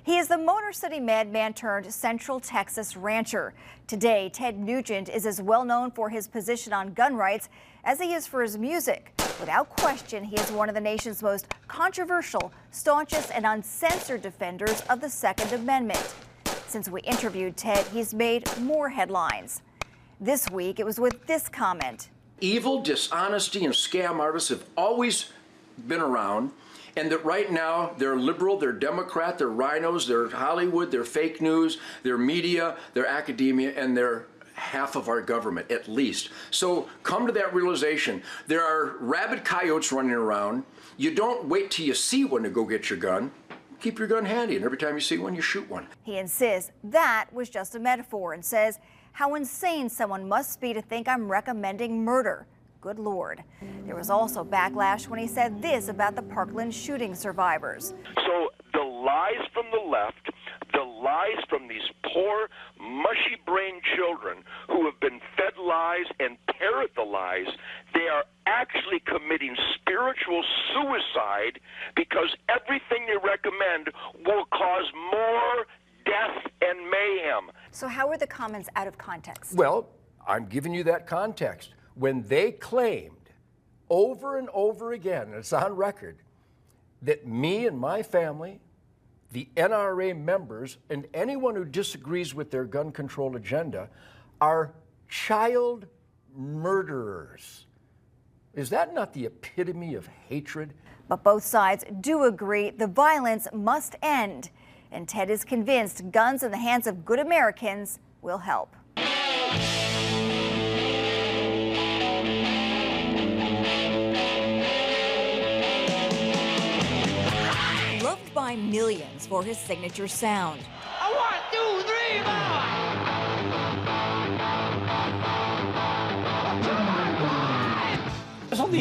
He is the Motor City Madman turned Central Texas rancher. Today, Ted Nugent is as well known for his position on gun rights as he is for his music. Without question, he is one of the nation's most controversial, staunchest, and uncensored defenders of the Second Amendment. Since we interviewed Ted, he's made more headlines. This week, it was with this comment. Evil, dishonesty, and scam artists have always been around, and that right now they're liberal, they're Democrat, they're rhinos, they're Hollywood, they're fake news, they're media, they're academia, and they're half of our government, at least. So come to that realization. There are rabid coyotes running around. You don't wait till you see one to go get your gun. Keep your gun handy, and every time you see one, you shoot one. He insists that was just a metaphor and says how insane someone must be to think I'm recommending murder. Good Lord. There was also backlash when he said this about the Parkland shooting survivors. So the lies from the left, the lies from these poor, mushy-brained children who have been fed lies and parrot the lies, they are actually committing spiritual suicide because everything they recommend will cause more death and mayhem. So how are the comments out of context? Well, I'm giving you that context. When they claimed over and over again, and it's on record, that me and my family, the NRA members, and anyone who disagrees with their gun control agenda are child murderers. Is that not the epitome of hatred? But both sides do agree the violence must end. And Ted is convinced guns in the hands of good Americans will help. Loved by millions for his signature sound. One, two, three,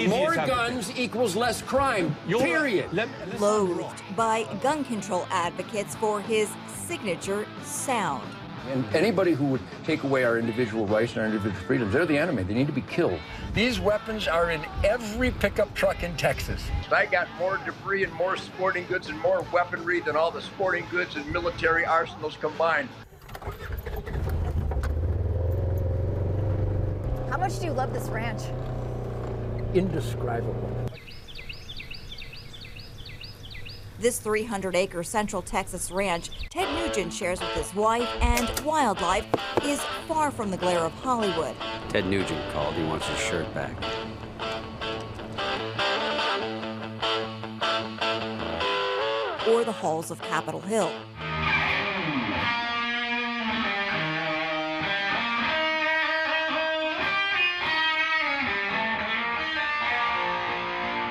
More guns equals less crime, period. Loathed by gun control advocates for his signature sound. And anybody who would take away our individual rights and our individual freedoms, they're the enemy. They need to be killed. These weapons are in every pickup truck in Texas. I got more debris and more sporting goods and more weaponry than all the sporting goods and military arsenals combined. How much do you love this ranch? Indescribable. This 300-acre Central Texas ranch Ted Nugent shares with his wife and wildlife is far from the glare of Hollywood. Ted Nugent called. He wants his shirt back. Or the halls of Capitol Hill.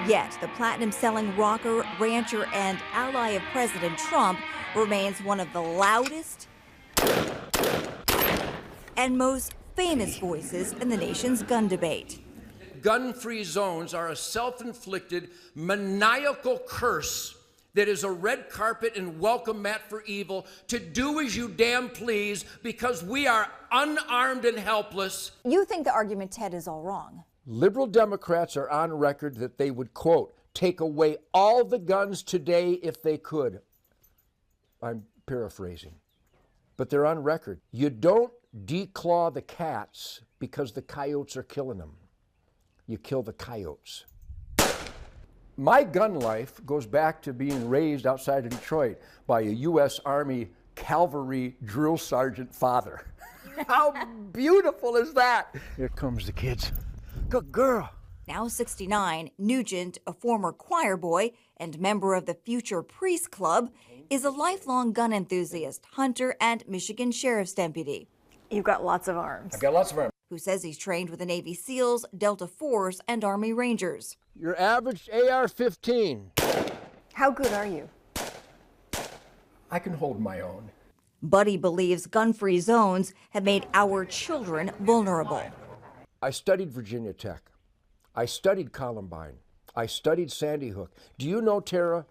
Yet, the platinum-selling rocker, rancher, and ally of President Trump remains one of the loudest and most famous voices in the nation's gun debate. Gun-free zones are a self-inflicted, maniacal curse that is a red carpet and welcome mat for evil to do as you damn please because we are unarmed and helpless. You think the argument, Ted, is all wrong. Liberal Democrats are on record that they would, quote, take away all the guns today if they could. I'm paraphrasing, but they're on record. You don't declaw the cats because the coyotes are killing them. You kill the coyotes. My gun life goes back to being raised outside of Detroit by a U.S. Army cavalry drill sergeant father. How beautiful is that? Here comes the kids. Good girl. Now 69, Nugent, a former choir boy and member of the Future Priest Club, is a lifelong gun enthusiast, hunter, and Michigan Sheriff's deputy. You've got lots of arms. I've got lots of arms. Who says he's trained with the Navy SEALs, Delta Force, and Army Rangers. Your average AR-15. How good are you? I can hold my own. Buddy believes gun-free zones have made our children vulnerable. I studied Virginia Tech. I studied Columbine. I studied Sandy Hook. Do you know, Tara,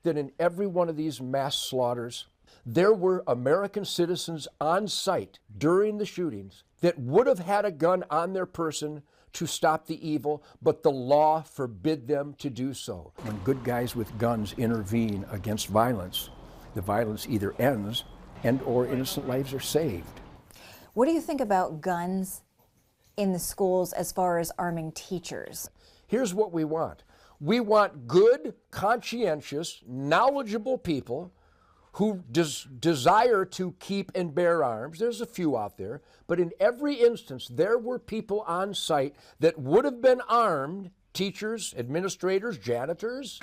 that in every one of these mass slaughters, there were American citizens on site during the shootings that would have had a gun on their person to stop the evil, but the law forbid them to do so. When good guys with guns intervene against violence, the violence either ends and or innocent lives are saved. What do you think about guns in the schools as far as arming teachers? Here's what we want. We want good, conscientious, knowledgeable people who desire to keep and bear arms. There's a few out there, but in every instance, there were people on site that would have been armed, teachers, administrators, janitors.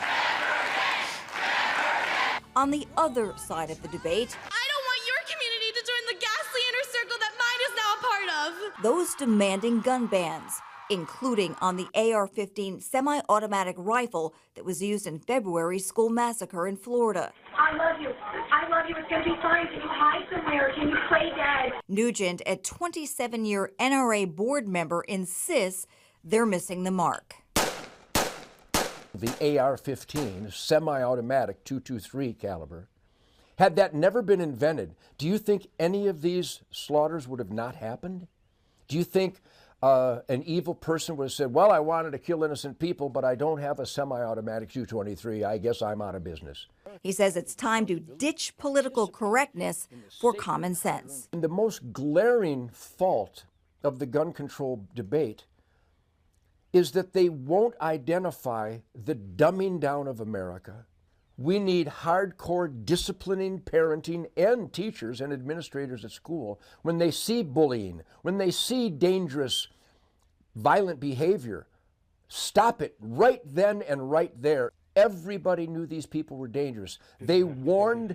On the other side of the debate, I don't want your community to join the ghastly inner circle that mine is now a part of. those demanding gun bans, including on the AR-15 semi-automatic rifle that was used in February's school massacre in Florida. I love you. I love you. It's going to be fine. Can you hide somewhere? Can you play dead? Nugent, a 27-year NRA board member, insists they're missing the mark. The AR-15, semi-automatic .223 caliber, had that never been invented, do you think any of these slaughters would have not happened? Do you think an evil person would have said, well, I wanted to kill innocent people, but I don't have a semi-automatic .223. I guess I'm out of business. He says it's time to ditch political correctness for common sense. And the most glaring fault of the gun control debate is that they won't identify the dumbing down of America. We need hardcore disciplining, parenting, and teachers and administrators at school when they see bullying, when they see dangerous, violent behavior. Stop it right then and right there. Everybody knew these people were dangerous. They warned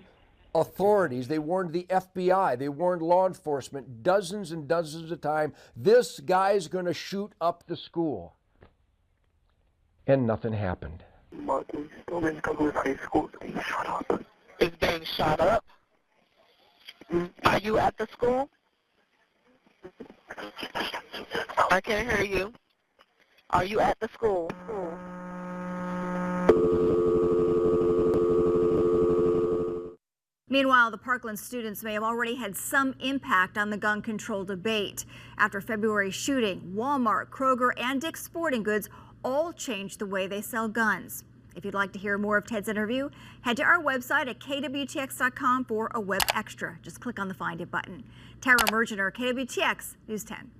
authorities, they warned the FBI, they warned law enforcement dozens and dozens of times, this guy's gonna shoot up the school. And nothing happened. Martin Stillman Douglas High School is being shot up. Is being shot up? Are you at the school? I can't hear you. Are you at the school? Meanwhile, the Parkland students may have already had some impact on the gun control debate. After February's shooting, Walmart, Kroger, and Dick's Sporting Goods all changed the way they sell guns. If you'd like to hear more of Ted's interview, head to our website at kwtx.com for a web extra. Just click on the Find It button. Tara Mergener, KWTX News 10.